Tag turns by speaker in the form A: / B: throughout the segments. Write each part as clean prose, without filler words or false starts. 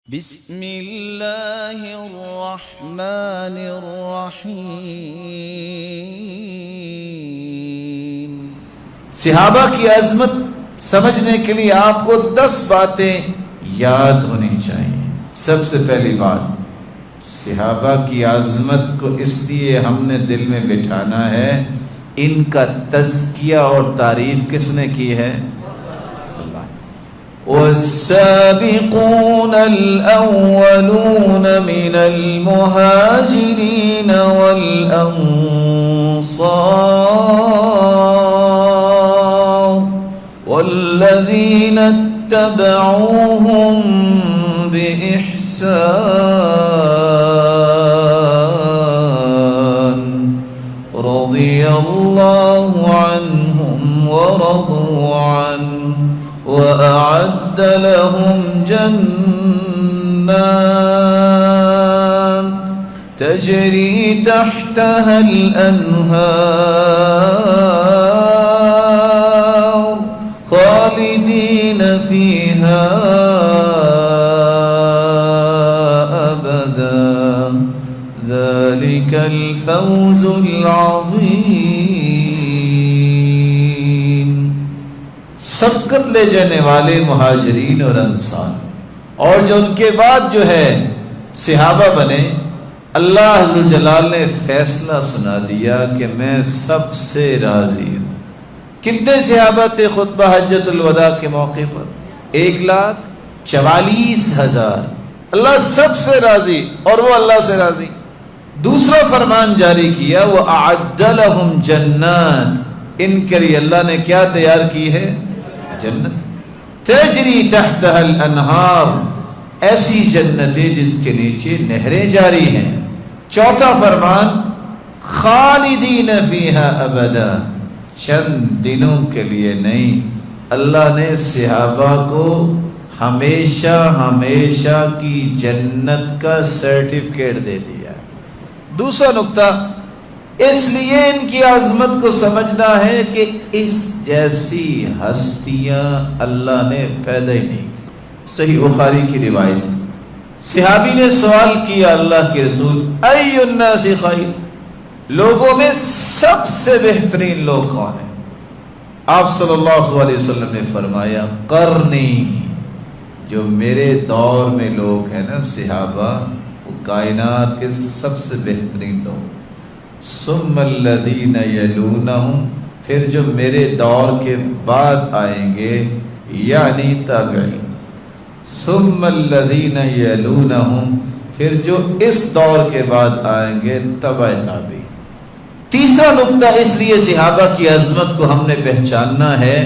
A: بسم اللہ الرحمن الرحیم۔
B: صحابہ کی عظمت سمجھنے کے لیے آپ کو 10 باتیں یاد ہونی چاہیے۔ سب سے پہلی بات، صحابہ کی عظمت کو اس لیے ہم نے دل میں بٹھانا ہے، ان کا تزکیہ اور تعریف کس نے کی ہے؟
A: والسابقون الأولون من المهاجرين والأنصار والذين اتبعوهم بإحسان رضي الله عنهم ورضوا عنه وأعد لهم جنات تجري تحتها الأنهار خالدين فيها أبدا ذلك الفوز العظيم۔
B: سبقت لے جانے والے مہاجرین اور انصار، اور جو ان کے بعد جو ہے صحابہ بنے، اللہ عز و جلال نے فیصلہ سنا دیا کہ میں سب سے راضی ہوں۔ کتنے صحابہ تھے خطبہ حجۃ الوداع کے موقع پر؟ 1,44,000۔ اللہ سب سے راضی اور وہ اللہ سے راضی۔ دوسرا فرمان جاری کیا، وَأَعَدَّ لَهُمْ جَنَّاتٍ، ان کے لیے اللہ نے کیا تیار کی ہے؟ جنت۔ تجری تحتها الانہار، ایسی جنتیں جس کے نیچے نہریں جاری ہیں۔ چوتھا فرمان، خالدین فیہا ابدا، چند دنوں کے لیے نہیں، اللہ نے صحابہ کو ہمیشہ ہمیشہ کی جنت کا سرٹیفکیٹ دے دیا۔ دوسرا نقطہ، اس لیے ان کی عظمت کو سمجھنا ہے کہ اس جیسی ہستیاں اللہ نے پیدا ہی نہیں کی۔ صحیح بخاری کی روایت، صحابی نے سوال کیا اللہ کے رسول، ای الناس خیر، لوگوں میں سب سے بہترین لوگ کون ہیں؟ آپ صلی اللہ علیہ وسلم نے فرمایا، قرنی، جو میرے دور میں لوگ ہیں نا صحابہ، وہ کائنات کے سب سے بہترین لوگ۔ ثم الذین یلونہم، پھر جو میرے دور کے بعد آئیں گے، یعنی تابعین۔ ثم الذین یلونہم، پھر جو اس دور کے بعد آئیں گے، تبع تابعین۔ تیسرا نقطہ، اس لیے صحابہ کی عظمت کو ہم نے پہچاننا ہے،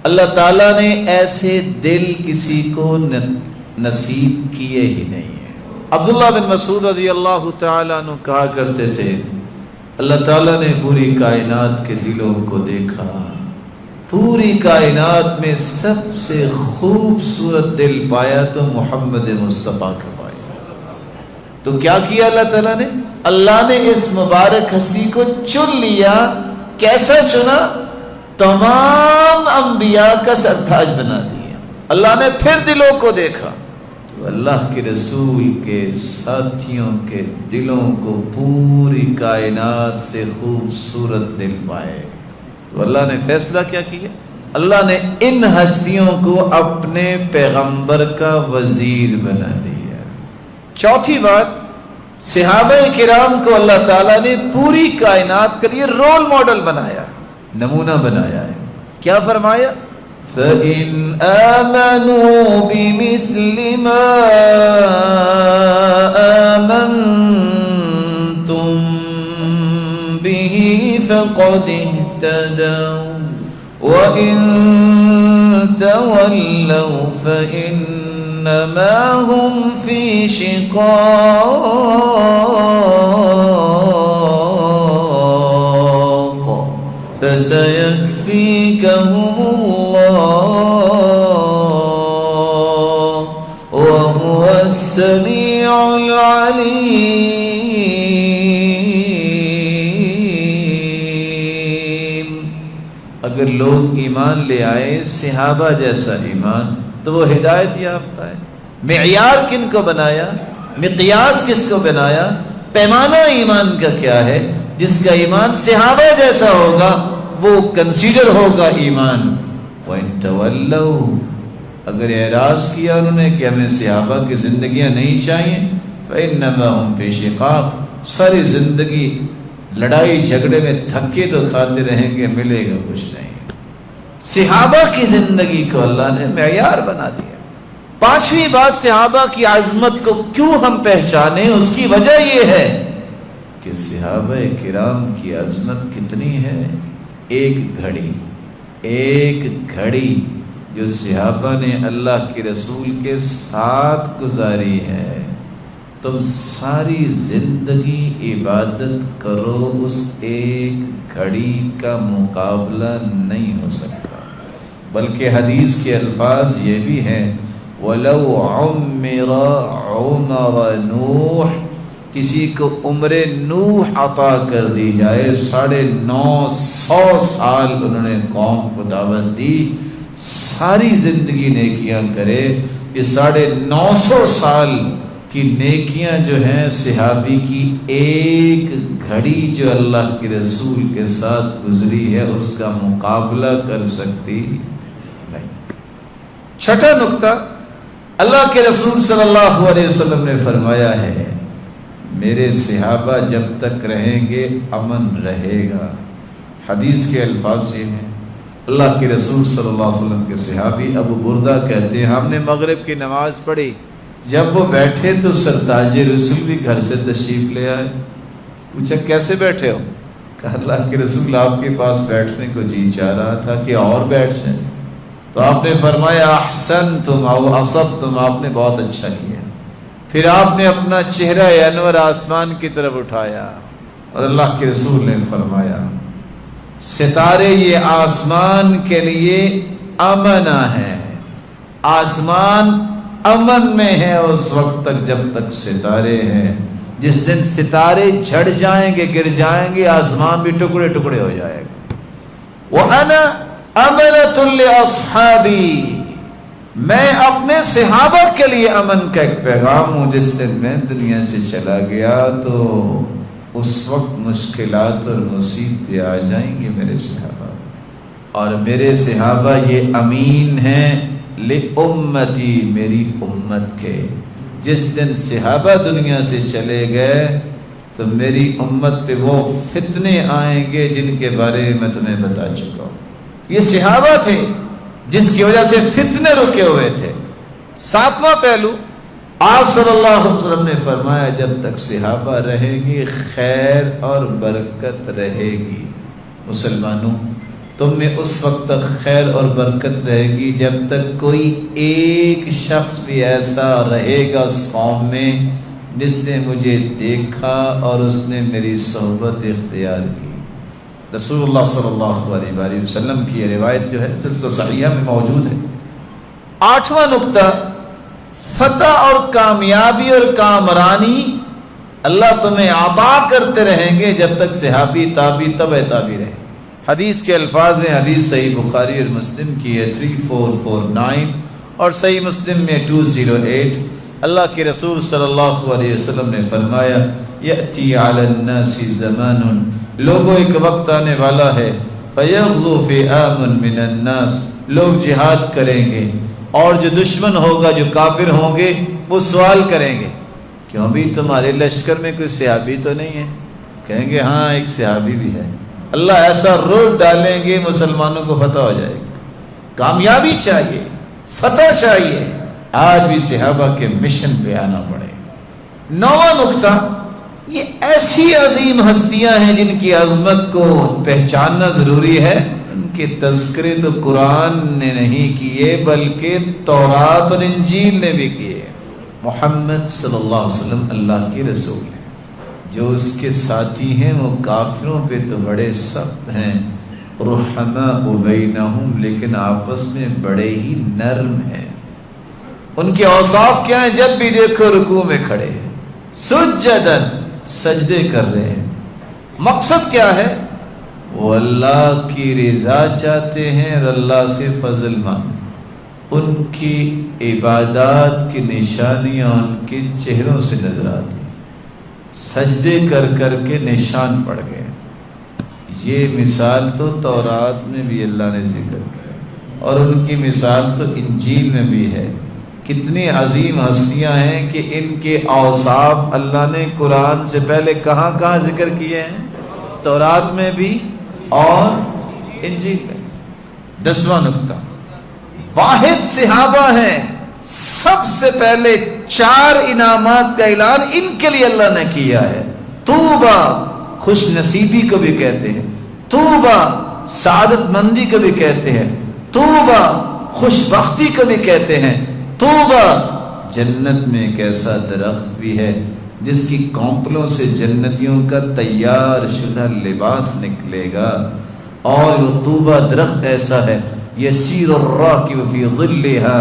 B: اللہ تعالیٰ نے ایسے دل کسی کو نصیب کیے ہی نہیں ہیں۔ عبداللہ بن مسعود رضی اللہ تعالیٰ عنہ کہا کرتے تھے، اللہ تعالیٰ نے پوری کائنات کے دلوں کو دیکھا، پوری کائنات میں سب سے خوبصورت دل پایا تو محمد مصطفیٰ کا پایا۔ تو کیا کیا اللہ تعالیٰ نے؟ اللہ نے اس مبارک ہستی کو چن لیا۔ کیسا چنا؟ تمام انبیاء کا سرتاج بنا دیا۔ اللہ نے پھر دلوں کو دیکھا تو اللہ کے رسول کے ساتھیوں کے دلوں کو پوری کائنات سے خوبصورت دل پائے۔ تو اللہ نے فیصلہ کیا کیا؟ اللہ نے ان ہستیوں کو اپنے پیغمبر کا وزیر بنا دیا۔ چوتھی بات، صحابہ کرام کو اللہ تعالیٰ نے پوری کائنات کے لیے رول ماڈل بنایا، نمونہ بنایا ہے۔ کیا فرمایا؟ فَإِنْ آمَنُوا بِمِثْلِ مَا آمَنْتُمْ بِهِ فَقَدِ اهْتَدَوْا وَإِنْ تَوَلَّوْا فَإِنَّمَا هُمْ فِي شِقَاقٍ فَسَيَكْفِيكَهُمُ اللَّهُ وَهُوَ السَّمِيعُ الْعَلِيمُ۔ اگر لوگ ایمان لے آئے صحابہ جیسا ایمان تو وہ ہدایت یافتہ ہے۔ معیار کن کو بنایا, مقیاس کس کو بنایا, پیمانہ ایمان کا کیا ہے؟ جس کا ایمان صحابہ جیسا ہوگا وہ کنسیڈر ہوگا ایمان. وَإِن تَوَلَّوْا, اگر اعراض کیا انہوں نے کہ ہمیں صحابہ کی زندگیاں نہیں چاہیے, فَإِنَّمَا هُمْ فِي شِقَاقٍ, ساری زندگی لڑائی جھگڑے میں دھکے تو کھاتے رہیں گے, ملے گا کچھ نہیں. صحابہ کی زندگی کو اللہ نے معیار بنا دیا. پانچویں بات, صحابہ کی عظمت کو کیوں ہم پہچانیں, اس کی وجہ یہ ہے کہ صحابہ کرام کی عظمت کتنی ہے. ایک گھڑی جو صحابہ نے اللہ کے رسول کے ساتھ گزاری ہے, تم ساری زندگی عبادت کرو, اس ایک گھڑی کا مقابلہ نہیں ہو سکتا. بلکہ حدیث کے الفاظ یہ بھی ہیں, وَلَوْ عُمِّرَ عُمَرَ نوح, کسی کو عمر نوح عطا کر دی جائے, 950 سال انہوں نے قوم کو دعوت دی, ساری زندگی نیکیاں کرے, یہ 950 سال کی نیکیاں جو ہیں صحابی کی ایک گھڑی جو اللہ کے رسول کے ساتھ گزری ہے اس کا مقابلہ کر سکتی نہیں. چھٹا نقطہ, اللہ کے رسول صلی اللہ علیہ وسلم نے فرمایا ہے میرے صحابہ جب تک رہیں گے امن رہے گا. حدیث کے الفاظ یہ ہیں, اللہ کے رسول صلی اللہ علیہ وسلم کے صحابی ابو بردہ کہتے ہیں ہم نے مغرب کی نماز پڑھی, جب وہ بیٹھے تو سرتاج رسول بھی گھر سے تشریف لے آئے. پوچھا کیسے بیٹھے ہو؟ کہا اللہ کے رسول آپ کے پاس بیٹھنے کو جی چاہ رہا تھا کہ اور بیٹھ جائیں. تو آپ نے فرمایا احسنتم او اصبتم, آپ نے بہت اچھا کیا. پھر آپ نے اپنا چہرہ انور آسمان کی طرف اٹھایا اور اللہ کے رسول نے فرمایا ستارے یہ آسمان کے لیے امنا ہے, آسمان امن میں ہے اس وقت تک جب تک ستارے ہیں. جس دن ستارے جھڑ جائیں گے, گر جائیں گے, آسمان بھی ٹکڑے ٹکڑے ہو جائے گا. وَأَنَا أَمَنَةٌ لِأَصْحَابِي, میں اپنے صحابہ کے لیے امن کا ایک پیغام ہوں. جس دن میں دنیا سے چلا گیا تو اس وقت مشکلات اور مصیبتیں آ جائیں گی میرے صحابہ, اور میرے صحابہ یہ امین ہیں لِأُمَّتِي, میری امت کے. جس دن صحابہ دنیا سے چلے گئے تو میری امت پہ وہ فتنے آئیں گے جن کے بارے میں تمہیں بتا چکا ہوں. یہ صحابہ تھے جس کی وجہ سے فتنے رکے ہوئے تھے. ساتواں پہلو, آپ صلی اللہ علیہ وسلم نے فرمایا جب تک صحابہ رہیں گی خیر اور برکت رہے گی. مسلمانوں تم میں اس وقت تک خیر اور برکت رہے گی جب تک کوئی ایک شخص بھی ایسا رہے گا اس قوم میں جس نے مجھے دیکھا اور اس نے میری صحبت اختیار کی. رسول اللہ صلی اللہ علیہ وآلہ وسلم کی یہ روایت جو ہے سلسلہ صحیحہ میں موجود ہے. آٹھواں نقطہ, فتح اور کامیابی اور کامرانی اللہ تمہیں عطا کرتے رہیں گے جب تک صحابی تابعی تبع تابعی رہیں. حدیث کے الفاظ ہیں, حدیث صحیح بخاری اور مسلم کی ہے 3449 اور صحیح مسلم میں 208. اللہ کے رسول صلی اللہ علیہ وسلم نے فرمایا یأتی علی الناس زمان, لوگوں ایک وقت آنے والا ہے فیغزو فئام من الناس, لوگ جہاد کریں گے اور جو دشمن ہوگا جو کافر ہوں گے وہ سوال کریں گے کیوں بھی تمہارے لشکر میں کوئی صحابی تو نہیں ہے؟ کہیں گے ہاں ایک صحابی بھی ہے. اللہ ایسا روک ڈالیں گے مسلمانوں کو فتح ہو جائے گی. کامیابی چاہیے, فتح چاہیے, آج بھی صحابہ کے مشن پہ آنا پڑے. نواں نقطہ, یہ ایسی عظیم ہستیاں ہیں جن کی عظمت کو پہچاننا ضروری ہے. ان کے تذکرے تو قرآن نے نہیں کیے بلکہ تورات اور انجیل نے بھی کیے. محمد صلی اللہ علیہ وسلم اللہ کے رسول ہیں, جو اس کے ساتھی ہیں وہ کافروں پہ تو بڑے سخت ہیں, رحماء بینہم, لیکن آپس میں بڑے ہی نرم ہیں. ان کے اوصاف کیا ہیں؟ جب بھی دیکھو رکوع میں کھڑے ہیں, سجدن, سجدے کر رہے ہیں. مقصد کیا ہے؟ وہ اللہ کی رضا چاہتے ہیں اور اللہ سے فضل مانگ. ان کی عبادات کی نشانیاں ان کے چہروں سے نظر آتی، سجدے کر کر کے نشان پڑ گئے۔ یہ مثال تو تورات میں بھی اللہ نے ذکر کیا اور ان کی مثال تو انجیل میں بھی ہے۔ کتنی عظیم ہستیاں ہیں کہ ان کے اوصاف اللہ نے قرآن سے پہلے کہاں کہاں ذکر کیے ہیں، تورات میں بھی اور انجیل میں۔ 10واں نقطہ، واحد صحابہ ہیں، سب سے پہلے 4 انعامات کا اعلان ان کے لیے اللہ نے کیا ہے۔ طوبہ، خوش نصیبی کو بھی کہتے ہیں، طوبہ سعادت مندی کو بھی کہتے ہیں، طوبہ خوش بختی کو بھی کہتے ہیں، طوبہ جنت میں ایک ایسا درخت بھی ہے جس کی کونپلوں سے جنتیوں کا تیار شدہ لباس نکلے گا، اور وہ طوبہ درخت ایسا ہے، یسیر الراکب فی ظلھا،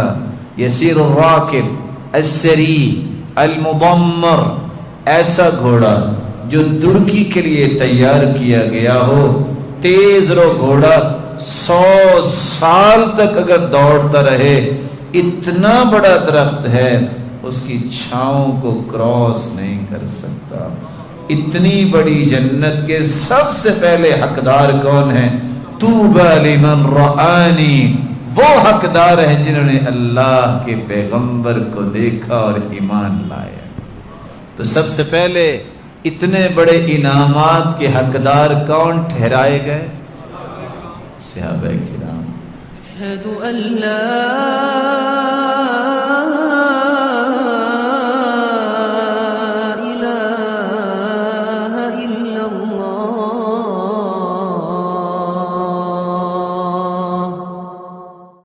B: یسیر الراکب السری المضمر، ایسا گھوڑا جو درکی کے لیے تیار کیا گیا ہو، تیز رو گھوڑا 100 سال تک اگر دوڑتا رہے، اتنا بڑا درخت ہے، اس کی چھاؤں کو کراس نہیں کر سکتا۔ اتنی بڑی جنت کے سب سے پہلے حقدار کون ہیں؟ طوبی لمن رآنی، وہ حقدار ہیں جنہوں نے اللہ کے پیغمبر کو دیکھا اور ایمان لایا۔ تو سب سے پہلے اتنے بڑے انعامات کے حقدار کون ٹھہرائے گئے؟ صحابہ کرام۔
C: أشهد أن لا